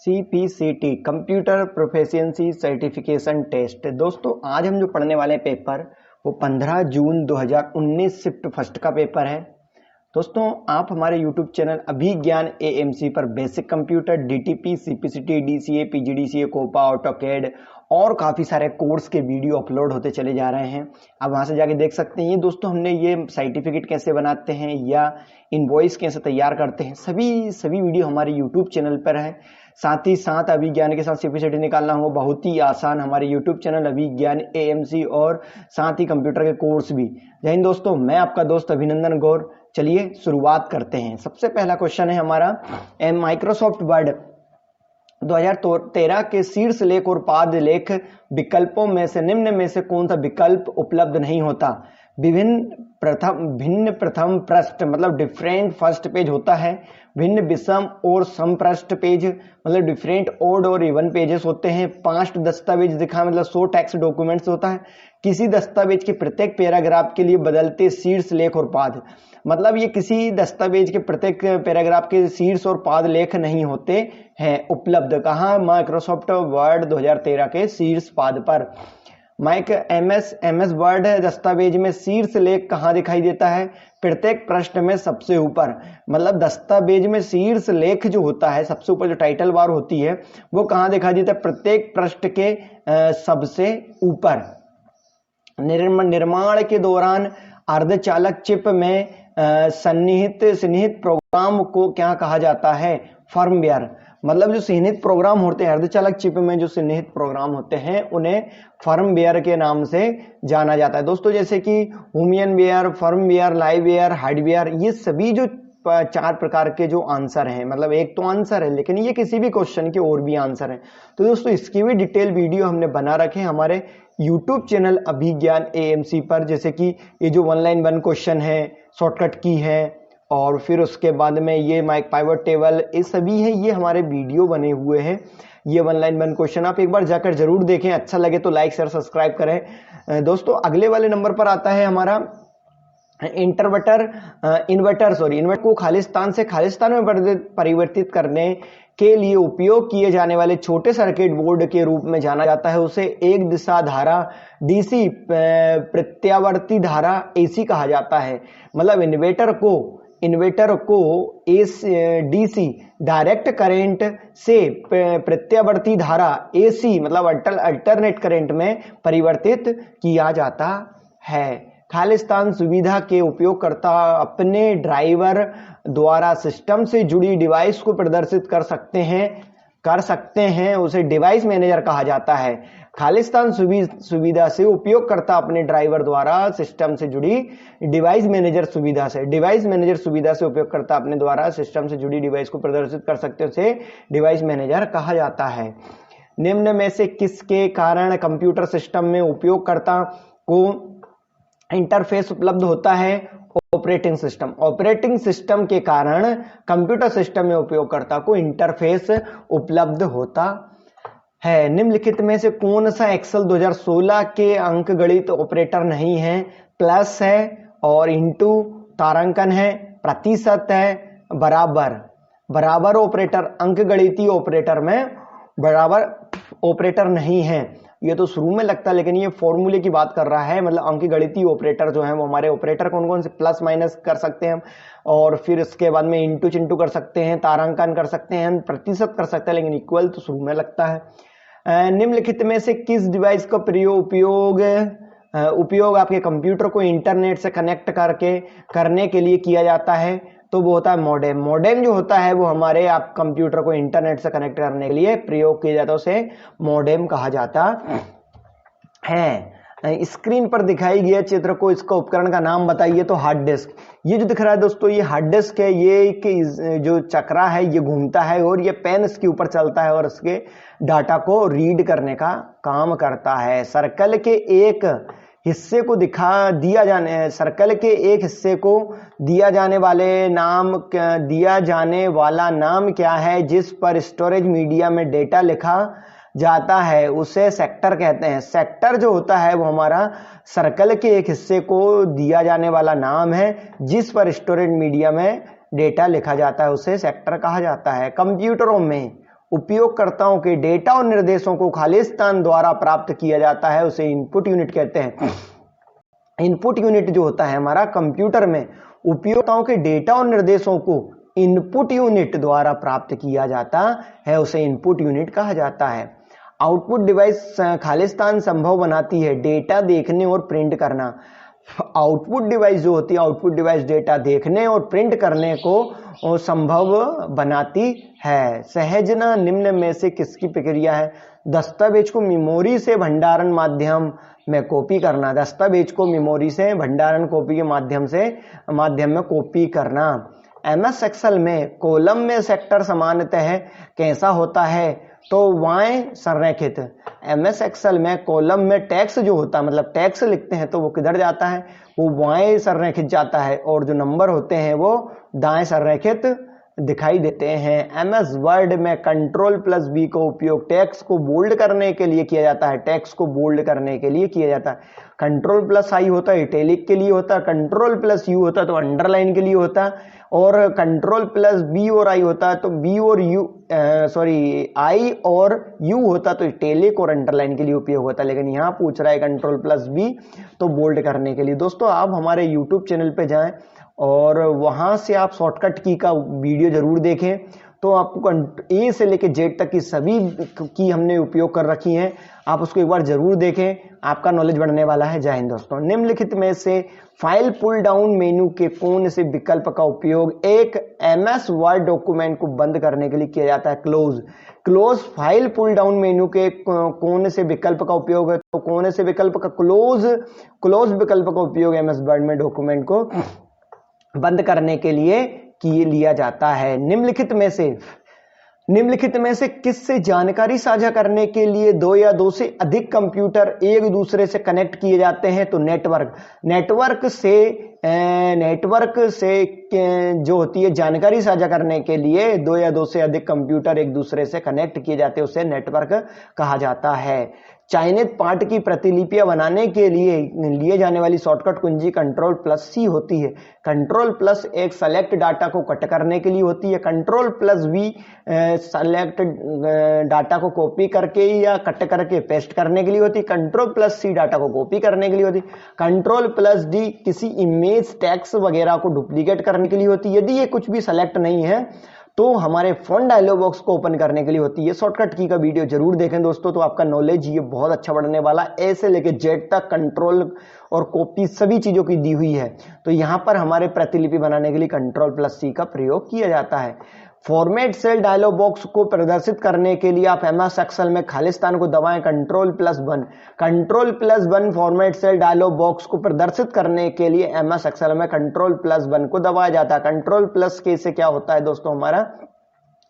CPCT computer proficiency certification test. दोस्तों आज हम जो पढ़ने वाले पेपर वो 15 जून 2019 शिफ्ट फर्स्ट का पेपर है। दोस्तों आप हमारे YouTube चैनल अभिज्ञान AMC पर basic computer, DTP, CPCT, DCA, PGDCA, COPA, AutoCAD और काफ़ी सारे कोर्स के वीडियो अपलोड होते चले जा रहे हैं। आप वहां से जाके देख सकते हैं। दोस्तों हमने ये सर्टिफिकेट कैसे बनाते हैं या इनवॉइस कैसे तैयार करते हैं, सभी वीडियो हमारे YouTube चैनल पर है। साथ ही साथ अभिज्ञान के साथ CPCT निकालना हो बहुत ही आसान, हमारे YouTube चैनल अभिज्ञान AMC और साथ ही कंप्यूटर के कोर्स भी। जय हिंद दोस्तों, मैं आपका दोस्त अभिनंदन गौर। चलिए शुरुआत करते हैं। सबसे पहला क्वेश्चन है हमारा, माइक्रोसॉफ्ट वर्ड 2013 के शीर्ष लेख और पाद लेख विकल्पों में से निम्न में से कौन सा विकल्प उपलब्ध नहीं होता? भिन्न प्रथम पृष्ठ मतलब डिफरेंट फर्स्ट पेज होता है। भिन्न विषम और सम पृष्ठ पेज मतलब डिफरेंट ओड और इवन पेजेस होते हैं। 5 दस्तावेज दिखा मतलब 100 टैक्स डॉक्यूमेंट्स होता है। किसी दस्तावेज के प्रत्येक पैराग्राफ के लिए बदलते शीर्ष लेख और पाद, मतलब ये किसी दस्तावेज के प्रत्येक पैराग्राफ के शीर्ष और पाद लेख नहीं होते हैं उपलब्ध। कहाँ? माइक्रोसॉफ्ट वर्ड 2013 के शीर्ष पाद पर। MS वर्ड दस्तावेज में शीर्ष लेख कहाँ दिखाई देता है? प्रत्येक पृष्ठ में सबसे ऊपर, मतलब दस्तावेज में शीर्ष लेख जो होता है सबसे ऊपर, जो टाइटल बार होती है वो कहाँ दिखाई देता है? प्रत्येक पृष्ठ के सबसे ऊपर। निर्माण के दौरान अर्धचालक चिप में सन्निहित प्रोग्राम को क्या कहा जाता है? फर्मवेयर। मतलब जो सन्निहित प्रोग्राम होते हैं अर्धचालक चिप में, जो सन्निहित प्रोग्राम होते हैं उन्हें फर्मवेयर के नाम से जाना जाता है। दोस्तों जैसे कि ह्यूमनवेयर, फर्मवेयर, लाइववेयर, हार्डवेयर, ये सभी जो 4 प्रकार के जो आंसर हैं, मतलब एक तो आंसर है लेकिन ये किसी भी क्वेश्चन के और भी आंसर हैं। तो दोस्तों इसकी भी डिटेल वीडियो हमने बना रखे हमारे YouTube चैनल अभिज्ञान AMC पर। जैसे कि ये जो 1 लाइन 1 क्वेश्चन है, शॉर्टकट की है, और फिर उसके बाद में ये माइक पाइवट टेबल, ये सभी है, ये हमारे वीडियो बने हुए हैं। ये 1 लाइन 1 क्वेश्चन आप एक बार जाकर जरूर देखें। अच्छा लगे तो लाइक शेयर सब्सक्राइब करें। दोस्तों अगले वाले नंबर पर आता है हमारा इन्वर्टर को खालिस्तान से खालिस्तान में परिवर्तित करने के लिए उपयोग किए जाने वाले छोटे सर्किट बोर्ड के रूप में जाना जाता है। उसे एक दिशा धारा DC, प्रत्यावर्ती धारा AC कहा जाता है। मतलब इन्वर्टर को DC डायरेक्ट करंट से प्रत्यावर्ती धारा AC मतलब अल्टरनेट करंट में परिवर्तित किया जाता है। खालिस्तान सुविधा के उपयोगकर्ता अपने ड्राइवर द्वारा सिस्टम से जुड़ी डिवाइस को प्रदर्शित कर सकते हैं। उसे डिवाइस मैनेजर कहा जाता है। खालिस्तान सुविधा से उपयोगकर्ता अपने ड्राइवर द्वारा सिस्टम से जुड़ी डिवाइस मैनेजर सुविधा से उपयोगकर्ता अपने द्वारा सिस्टम से जुड़ी डिवाइस को प्रदर्शित कर सकते हैं, उसे डिवाइस मैनेजर कहा जाता है। निम्न में से किसके कारण कंप्यूटर सिस्टम में उपयोगकर्ता को इंटरफेस उपलब्ध होता है? ऑपरेटिंग सिस्टम के कारण कंप्यूटर सिस्टम में उपयोगकर्ता को इंटरफेस उपलब्ध होता है। निम्नलिखित में से कौन सा एक्सेल 2016 के अंकगणित ऑपरेटर नहीं है? प्लस है और इंटू, तारांकन है, प्रतिशत है, बराबर ऑपरेटर अंकगणितीय ऑपरेटर में बराबर ऑपरेटर नहीं है। ये तो शुरू में लगता है लेकिन ये फॉर्मूले की बात कर रहा है। मतलब अंकगणितीय ऑपरेटर जो है वो हमारे ऑपरेटर कौन कौन से? प्लस माइनस कर सकते हैं हम, और फिर इसके बाद में इंटू चिंटू कर सकते हैं, तारांकन कर सकते हैं, प्रतिशत कर सकते हैं, लेकिन इक्वल तो शुरू में लगता है। निम्नलिखित में से किस डिवाइस का उपयोग आपके कंप्यूटर को इंटरनेट से कनेक्ट करने के लिए किया जाता है? तो वो होता है मॉडेम जो होता है वो हमारे आप कंप्यूटर को इंटरनेट से कनेक्ट करने के लिए प्रयोग किया जाता है, उसे मॉडेम कहा जाता है। स्क्रीन पर दिखाई गया चित्र को इसका उपकरण का नाम बताइए। तो हार्ड डिस्क, ये जो दिख रहा है दोस्तों ये हार्ड डिस्क है। ये जो चक्रा है ये घूमता है और ये पेन इसके ऊपर चलता है और इसके डाटा को रीड करने का काम करता है। सर्कल के एक हिस्से को दिया जाने वाला नाम क्या है? जिस पर स्टोरेज मीडिया में डेटा लिखा जाता है उसे सेक्टर कहते हैं। सेक्टर जो होता है वो हमारा सर्कल के एक हिस्से को दिया जाने वाला नाम है जिस पर स्टोरेज मीडिया में डेटा लिखा जाता है, उसे सेक्टर कहा जाता है। कंप्यूटरों में उपयोगकर्ताओं के डेटा और निर्देशों को खालिस्तान द्वारा प्राप्त किया जाता है उसे इनपुट यूनिट कहते हैं। इनपुट यूनिट जो होता है हमारा कंप्यूटर में उपयोगकर्ताओं के डेटा और निर्देशों को इनपुट यूनिट द्वारा प्राप्त किया जाता है उसे इनपुट यूनिट कहा जाता है। आउटपुट डिवाइस खालिस्तान संभव बनाती है डेटा देखने और प्रिंट करना। आउटपुट डिवाइस जो होती है, आउटपुट डिवाइस डेटा देखने और प्रिंट करने को संभव बनाती है। सहजना निम्न में से किसकी प्रक्रिया है? दस्तावेज को मेमोरी से भंडारण माध्यम में कॉपी करना। दस्तावेज को मेमोरी से भंडारण कॉपी के माध्यम में कॉपी करना। एमएस एक्सेल में कॉलम में सेक्टर सामान्यतः कैसा होता है? तो वाय संरेखित। एमएस एक्सेल में कॉलम में टेक्स्ट जो होता है, मतलब टेक्स्ट लिखते हैं तो वो किधर जाता है? वो वाय संरेखित जाता है और जो नंबर होते हैं वो दाएं संरेखित दिखाई देते हैं। एमएस वर्ड में Ctrl+V का उपयोग टेक्स्ट को बोल्ड करने के लिए किया जाता है। टेक्स्ट को बोल्ड करने के लिए किया जाता है। Ctrl+I होता है इटैलिक के लिए होता है, Ctrl+U होता है तो अंडरलाइन के लिए होता है, और Ctrl+B और I होता है तो B और U I और U होता तो इटैलिक और अंडरलाइन के लिए उपयोग होता है। लेकिन यहाँ पूछ रहा है Ctrl+B तो बोल्ड करने के लिए। दोस्तों आप हमारे YouTube चैनल पे जाएं और वहां से आप शॉर्टकट की का वीडियो जरूर देखें, तो आपको ए से लेके जेड तक की सभी की हमने उपयोग कर रखी हैं, आप उसको एक बार जरूर देखें, आपका नॉलेज बढ़ने वाला है। जय हिंद दोस्तों। निम्नलिखित में से फाइल पुल डाउन मेनू के कौन से विकल्प का उपयोग एक एमएस वर्ड डॉक्यूमेंट को बंद करने के लिए किया जाता है? Close file pull down menu के कौन से विकल्प का उपयोग है? तो कौन से विकल्प का? क्लोज विकल्प का उपयोग एमएस वर्ड में डॉक्यूमेंट को बंद करने के लिए लिया जाता है। निम्नलिखित में से किससे जानकारी साझा करने के लिए दो या दो से अधिक कंप्यूटर एक दूसरे से कनेक्ट किए जाते हैं? तो नेटवर्क से जो होती है जानकारी साझा करने के लिए दो या दो से अधिक कंप्यूटर एक दूसरे से कनेक्ट किए जाते हैं, उसे नेटवर्क कहा जाता है। चयनित पाठ की प्रतिलिपियां बनाने के लिए जाने वाली शॉर्टकट कुंजी Ctrl+C होती है। Ctrl+ एक सेलेक्ट डाटा को कट करने के लिए होती है। Ctrl+V सेलेक्ट डाटा को कॉपी करके या कट करके पेस्ट करने के लिए होती है। Ctrl+C डाटा को कॉपी करने के लिए होती है। Ctrl+D किसी इमेज टेक्स्ट वगैरह को डुप्लीकेट करने के लिए होती है। यदि ये कुछ भी सेलेक्ट नहीं है तो हमारे फोन डायलॉग बॉक्स को ओपन करने के लिए होती है। शॉर्टकट की का वीडियो जरूर देखें दोस्तों, तो आपका नॉलेज ये बहुत अच्छा बढ़ने वाला। ए से लेके जेड तक कंट्रोल और कॉपी सभी चीजों की दी हुई है। तो यहाँ पर हमारे प्रतिलिपि बनाने के लिए Ctrl+C का प्रयोग किया जाता है। फॉर्मेट सेल डायलॉग बॉक्स को प्रदर्शित करने के लिए आप एमएस एक्सेल में खालिस्तान को दबाएं Ctrl+1। Ctrl+1 format cell dialogue box को प्रदर्शित करने के लिए एमएस एक्सेल में Ctrl+1 को दबाया जाता है। Ctrl+K से क्या होता है दोस्तों? हमारा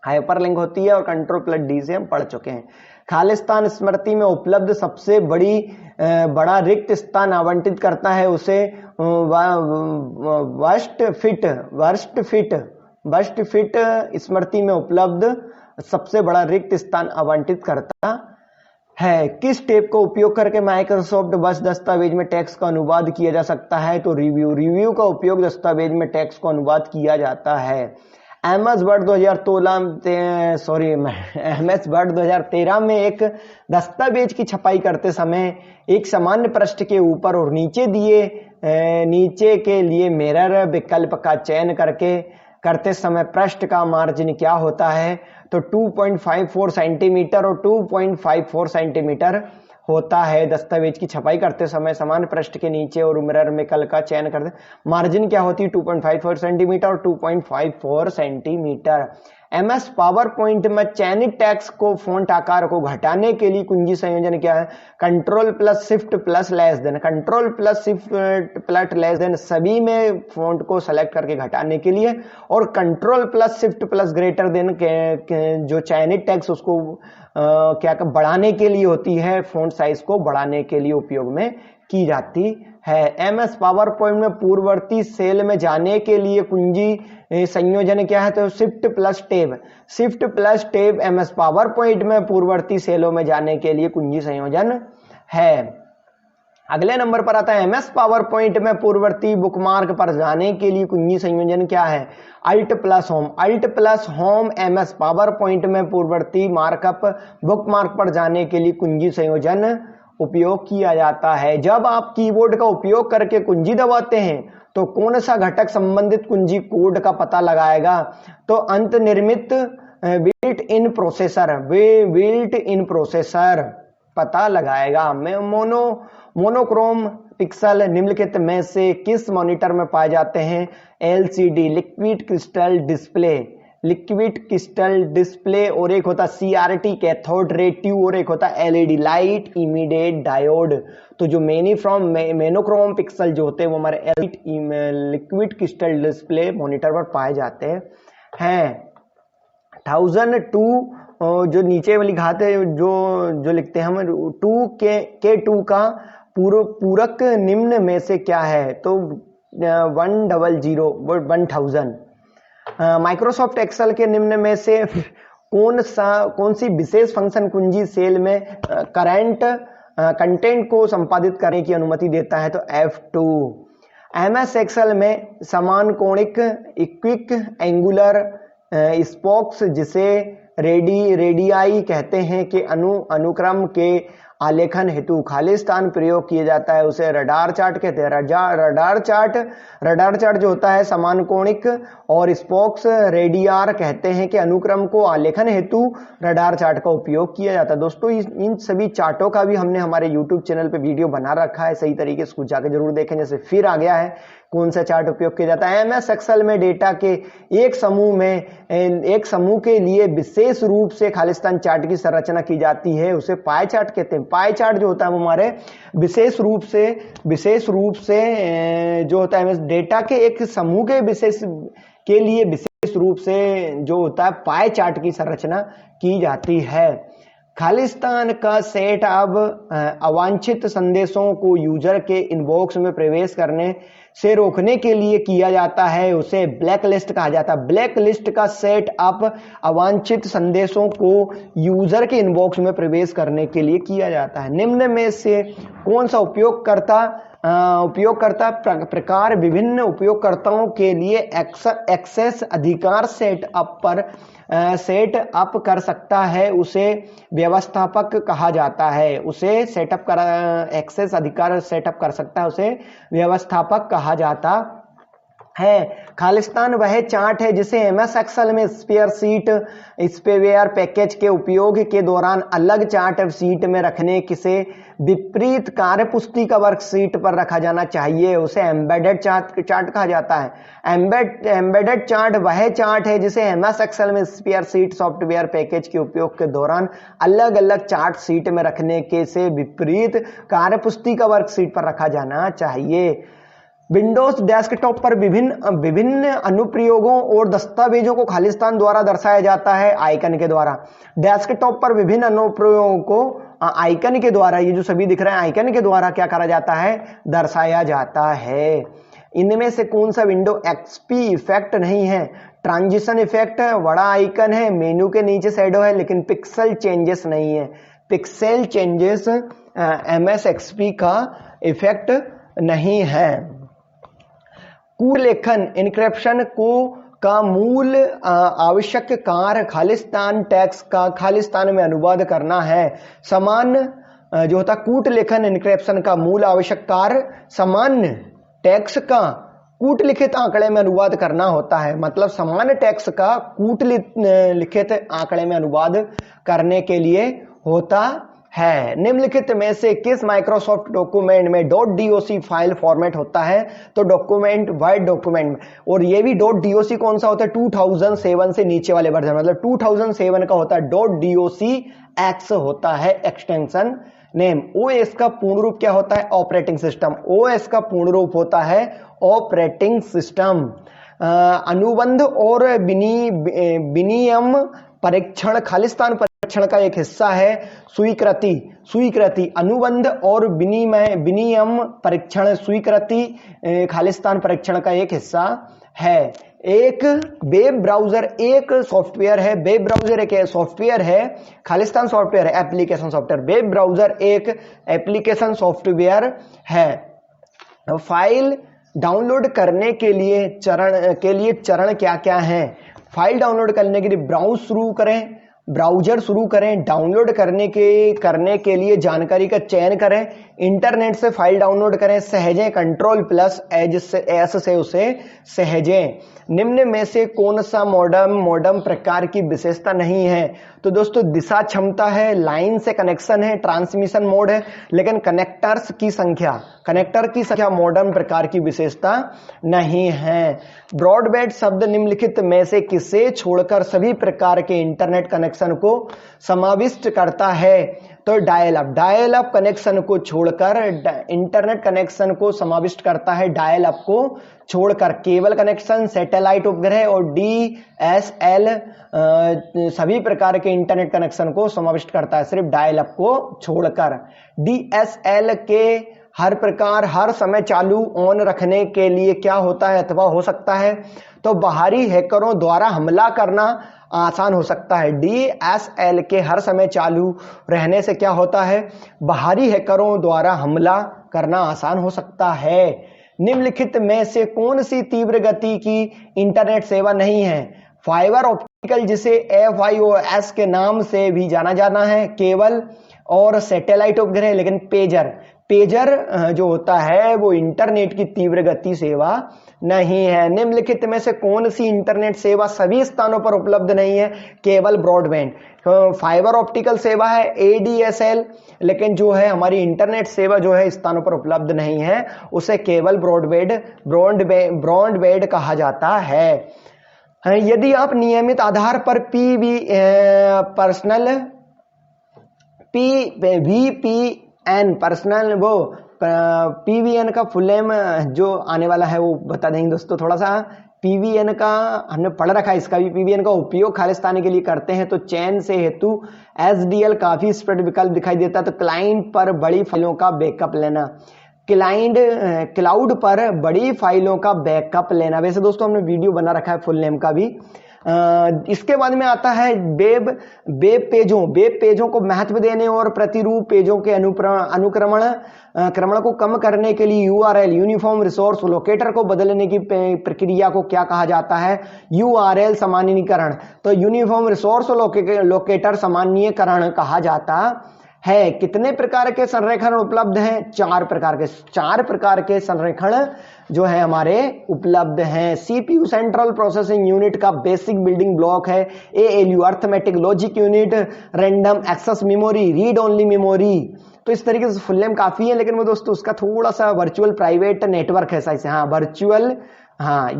हाइपरलिंक होती है, और Ctrl+D से हम पढ़ चुके हैं। खालिस्तान स्मृति में उपलब्ध सबसे बड़ा रिक्त स्थान आवंटित करता है उसे वर्स्ट फिट स्मृति में उपलब्ध सबसे बड़ा रिक्त स्थान आवंटित करता है। किस टेप का उपयोग करके माइक्रोसॉफ्ट वर्ड दस्तावेज में टेक्स्ट का अनुवाद किया जा सकता है? तो रिव्यू का उपयोग दस्तावेज में टेक्स्ट को अनुवाद किया जाता है। एमएस वर्ड 2013 में एक दस्तावेज की छपाई करते समय एक सामान्य पृष्ठ के ऊपर और नीचे के लिए मिरर विकल्प का चयन करते समय पृष्ठ का मार्जिन क्या होता है? तो 2.54 सेंटीमीटर और 2.54 सेंटीमीटर होता है। दस्तावेज की छपाई करते समय समान पृष्ठ के नीचे और मिरर विकल्प का चयन करते मार्जिन क्या होती है? 2.54 सेंटीमीटर और 2.54 सेंटीमीटर। एमएस पावर पॉइंट में चयनित टेक्स्ट को फॉन्ट आकार को घटाने के लिए कुंजी संयोजन क्या है? Ctrl+Shift+लेस देन। Ctrl+Shift+लेस सभी में फॉन्ट को सेलेक्ट करके घटाने के लिए, और Ctrl+Shift+ग्रेटर देन जो चयनित टेक्स्ट उसको बढ़ाने के लिए होती है, फॉन्ट साइज को बढ़ाने के लिए उपयोग में की जाती है। एमएस पावर पॉइंट में पूर्ववर्ती सेल में जाने के लिए कुंजी संयोजन क्या है? तो Shift+Tab एमएस पावर पॉइंट में पूर्ववर्ती सेलों में जाने के लिए कुंजी संयोजन है। अगले नंबर पर आता है एमएस पावर पॉइंट में पूर्ववर्ती बुकमार्क पर जाने के लिए कुंजी संयोजन क्या है? Alt plus home. Alt plus home MS PowerPoint में पूर्ववर्ती मार्कअप बुकमार्क पर जाने के लिए कुंजी संयोजन उपयोग किया जाता है। जब आप कीबोर्ड का उपयोग करके कुंजी दबाते हैं तो कौन सा घटक संबंधित कुंजी कोड का पता लगाएगा? तो अंतर्निर्मित बिल्ट इन प्रोसेसर पता लगाएगा। मोनोक्रोम पिक्सल निम्नलिखित में से किस मॉनिटर में पाए जाते हैं? एलसीडी लिक्विड क्रिस्टल डिस्प्ले, और एक होता सीआरटी कैथोड रे ट्यूब, और एक होता एलईडी लाइट इमीडिएट डायोड। तो जो मोनोक्रोम पिक्सल जो होते हैं वो हमारे लिक्विड क्रिस्टल डिस्प्ले मॉनिटर पर पाए जाते हैं। 1002 जो नीचे में लिखा थे जो लिखते हैं हम 2 का पूरक निम्न में से क्या है? तो 1000। माइक्रोसॉफ्ट एक्सेल के निम्न में से कौन सी विशेष फंक्शन कुंजी सेल में कंटेंट को संपादित करने की अनुमति देता है? तो F2। एमएस एक्सेल में समान कोणिक इक्विक एंगुलर स्पोक्स जिसे रेडियाई कहते हैं कि अनुक्रम के आलेखन हेतु खालिस्तान प्रयोग किया जाता है, उसे रडार चार्ट कहते हैं। रडार चार्ट जो होता है समान कोणिक, और स्पोक्स रेडियार कहते हैं कि अनुक्रम को आलेखन हेतु रडार चार्ट का उपयोग किया जाता है। दोस्तों इन सभी चार्टों का भी हमने हमारे YouTube चैनल पे वीडियो बना रखा है, सही तरीके से उसको जाकर जरूर देखें। जैसे फिर आ गया है कौन सा चार्ट उपयोग किया जाता है? एमएस एक्सेल में डेटा के एक समूह के लिए विशेष रूप से खालिस्तान चार्ट की संरचना की जाती है, उसे पाई चार्ट कहते हैं। पाई चार्ट जो होता है वो हमारे विशेष रूप से जो होता है डेटा के एक समूह के लिए विशेष रूप से जो होता है पाई चार्ट की संरचना की जाती है। खालिस्तान का सेट अब अवांछित संदेशों को यूजर के इनबॉक्स में प्रवेश करने से रोकने के लिए किया जाता है, उसे ब्लैक लिस्ट कहा जाता है। ब्लैक लिस्ट का सेट अप अवांछित संदेशों को यूजर के इनबॉक्स में प्रवेश करने के लिए किया जाता है। निम्न में से कौन सा उपयोगकर्ता प्रकार विभिन्न उपयोगकर्ताओं के लिए एक्सेस अधिकार सेट अप कर सकता है, उसे व्यवस्थापक कहा जाता है। उसे एक्सेस अधिकार सेटअप कर सकता है, उसे व्यवस्थापक कहा जाता है। खालिस्तान वह चार्ट है जिसे एमएस एक्सेल में स्पेवेयर पैकेज के उपयोग के दौरान अलग चार्ट शीट में रखने से विपरीत कार्यपुस्तिका का वर्कशीट पर रखा जाना चाहिए, उसे एम्बेडेड चार्ट कहा जाता है। एम्बेडेड चार्ट वह चार्ट है जिसे एमएस एक्सेल में स्प्रेडशीट सॉफ्टवेयर पैकेज के उपयोग के दौरान अलग अलग चार्ट शीट में रखने के से विपरीत कार्यपुस्तिका का वर्कशीट पर रखा जाना चाहिए। विंडोज डेस्कटॉप पर विभिन्न अनुप्रयोगों और दस्तावेजों को खालिस्तान द्वारा दर्शाया जाता है आइकन के द्वारा। डेस्कटॉप पर विभिन्न अनुप्रयोगों को आइकन के द्वारा, ये जो सभी दिख रहे हैं आइकन के द्वारा क्या करा जाता है? दर्शाया जाता है। इनमें से कौन सा विंडो एक्सपी इफेक्ट नहीं है? ट्रांजिशन इफेक्ट बड़ा आइकन है, मेन्यू के नीचे शैडो है, लेकिन पिक्सल चेंजेस नहीं है। पिक्सल चेंजेस एमएस एक्सपी का इफेक्ट नहीं है। कूट लेखन इनक्रिप्शन का मूल आवश्यक कार्य खालिस्तान टेक्स्ट का खालिस्तान में अनुवाद करना है। सामान्य जो होता कूट लेखन इनक्रिप्शन का मूल आवश्यक कार्य सामान्य टेक्स्ट का कूट लिखित आंकड़े में अनुवाद करना होता है। मतलब सामान्य टेक्स्ट का कूट लिखित आंकड़े में अनुवाद करने के लिए होता है। निम्नलिखित में से किस माइक्रोसॉफ्ट डॉक्यूमेंट में .doc फाइल फॉर्मेट होता है? तो डॉक्यूमेंट वर्ड डॉक्यूमेंट में। और ये भी .doc कौन सा होता है? 2007 से नीचे वाले वर्जन, मतलब 2007 का होता है .docx होता है एक्सटेंशन नेम। ओएस का पूर्ण रूप क्या होता है? Operating system. ओएस का पूर्ण रूप होता है ऑपरेटिंग सिस्टम। अनुबंध और विनियम परीक्षण खालिस्तान परीक्षण का एक हिस्सा है। स्वीकृति अनुबंध और विनियम परीक्षण स्वीकृति खालिस्तान परीक्षण का एक हिस्सा है। एक वेब ब्राउजर एक सॉफ्टवेयर है, वेब ब्राउजर एक सॉफ्टवेयर है, खालिस्तान सॉफ्टवेयर है एप्लीकेशन सॉफ्टवेयर, वेब ब्राउजर एक एप्लीकेशन सॉफ्टवेयर है। फाइल डाउनलोड करने के लिए चरण क्या क्या हैं? फाइल डाउनलोड करने के लिए ब्राउजर शुरू करें, डाउनलोड करने के लिए जानकारी का चयन करें, इंटरनेट से फाइल डाउनलोड करें, सहेजें, कंट्रोल+एस से उसे सहेजें। निम्न में से कौन सा मॉडेम प्रकार की विशेषता नहीं है? तो दोस्तों दिशा क्षमता है, लाइन से कनेक्शन है, ट्रांसमिशन मोड है, लेकिन कनेक्टर की संख्या मॉडेम प्रकार की विशेषता नहीं है। ब्रॉडबैंड शब्द निम्नलिखित में से किसे छोड़कर सभी प्रकार के इंटरनेट कनेक्शन को समाविष्ट करता है? तो डायल अप कनेक्शन को छोड़कर इंटरनेट कनेक्शन को समाविष्ट करता है। डायल अप को छोड़कर केबल कनेक्शन, सैटेलाइट उपग्रह और DSL सभी प्रकार के इंटरनेट कनेक्शन को समाविष्ट करता है, सिर्फ डायल अप को छोड़कर। DSL के हर प्रकार हर समय चालू ऑन रखने के लिए क्या होता है अथवा हो सकता है? तो बाहरी हैकरों द्वारा हमला करना आसान हो सकता है। DSL के हर समय चालू रहने से क्या होता है? बाहरी हैकरों द्वारा हमला करना आसान हो सकता है। निम्नलिखित में से कौन सी तीव्र गति की इंटरनेट सेवा नहीं है? फाइबर ऑप्टिकल, जिसे FiOS के नाम से भी जाना है, केबल और सैटेलाइट उपग्रह, लेकिन पेजर जो होता है वो इंटरनेट की तीव्र गति सेवा नहीं है। निम्नलिखित में से कौन सी इंटरनेट सेवा सभी स्थानों पर उपलब्ध नहीं है? केवल ब्रॉडबैंड। फाइबर ऑप्टिकल सेवा है, ADSL, लेकिन जो है हमारी इंटरनेट सेवा जो है स्थानों पर उपलब्ध नहीं है, उसे केवल ब्रॉडबैंड कहा जाता है। यदि आप नियमित आधार पर PVN का फुल नेम जो आने वाला है वो बता देंगे दोस्तों। थोड़ा सा PVN का हमने पढ़ रखा है, इसका भी PVN का उपयोग खालिस्तानी के लिए करते हैं। तो चयन से हेतु SDL काफी स्प्रेड विकल्प दिखाई देता है। तो क्लाइंट पर बड़ी फाइलों का बैकअप लेना, क्लाउड पर बड़ी फाइलों का बैकअप लेना। वैसे दोस्तों हमने वीडियो बना रखा है फुल नेम का भी। इसके बाद में आता है वेब पेजों को महत्व देने और प्रतिरूप पेजों के अनुक्रमण को कम करने के लिए URL यूनिफॉर्म रिसोर्स लोकेटर को बदलने की प्रक्रिया को क्या कहा जाता है? URL सामान्यीकरण। तो यूनिफॉर्म रिसोर्स लोकेटर सामान्यीकरण कहा जाता है। कितने प्रकार के संरेखण उपलब्ध हैं? 4 प्रकार के संरेखण जो है हमारे उपलब्ध हैं। CPU सेंट्रल प्रोसेसिंग यूनिट का बेसिक बिल्डिंग ब्लॉक है। ALU arithmetic logic unit, random access memory, read only memory. तो इस तरीके से फुल नेम काफी है, लेकिन वो दोस्तों उसका थोड़ा सा वर्चुअल प्राइवेट नेटवर्क है ऐसा।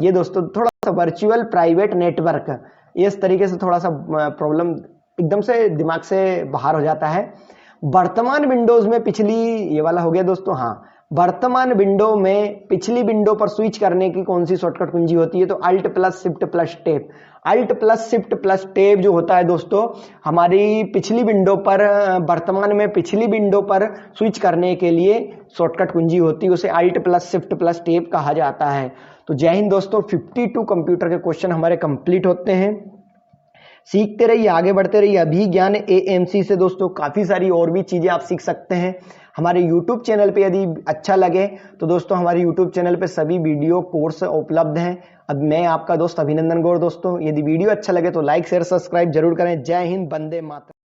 ये दोस्तों थोड़ा सा वर्चुअल प्राइवेट नेटवर्क, इस तरीके से थोड़ा सा प्रॉब्लम एकदम से दिमाग से बाहर हो जाता है। वर्तमान विंडोज में ये वाला हो गया दोस्तों। वर्तमान विंडो में पिछली विंडो पर स्विच करने की कौन सी शॉर्टकट कुंजी होती है? तो Alt+Shift+Tab जो होता है दोस्तों हमारी पिछली विंडो पर, वर्तमान में पिछली विंडो पर स्विच करने के लिए शॉर्टकट कुंजी होती है, उसे Alt+Shift+Tab कहा जाता है। तो जय हिंद दोस्तों, 52 कंप्यूटर के क्वेश्चन हमारे कंप्लीट होते हैं। सीखते रहिए, आगे बढ़ते रहिए। अभिज्ञान AMC से दोस्तों काफी सारी और भी चीजें आप सीख सकते हैं। हमारे YouTube चैनल पे यदि अच्छा लगे तो दोस्तों हमारे YouTube चैनल पे सभी वीडियो कोर्स उपलब्ध हैं। अब मैं आपका दोस्त अभिनंदन गौड़ दोस्तों, यदि वीडियो अच्छा लगे तो लाइक शेयर सब्सक्राइब जरूर करें। जय हिंद, वंदे मातरम।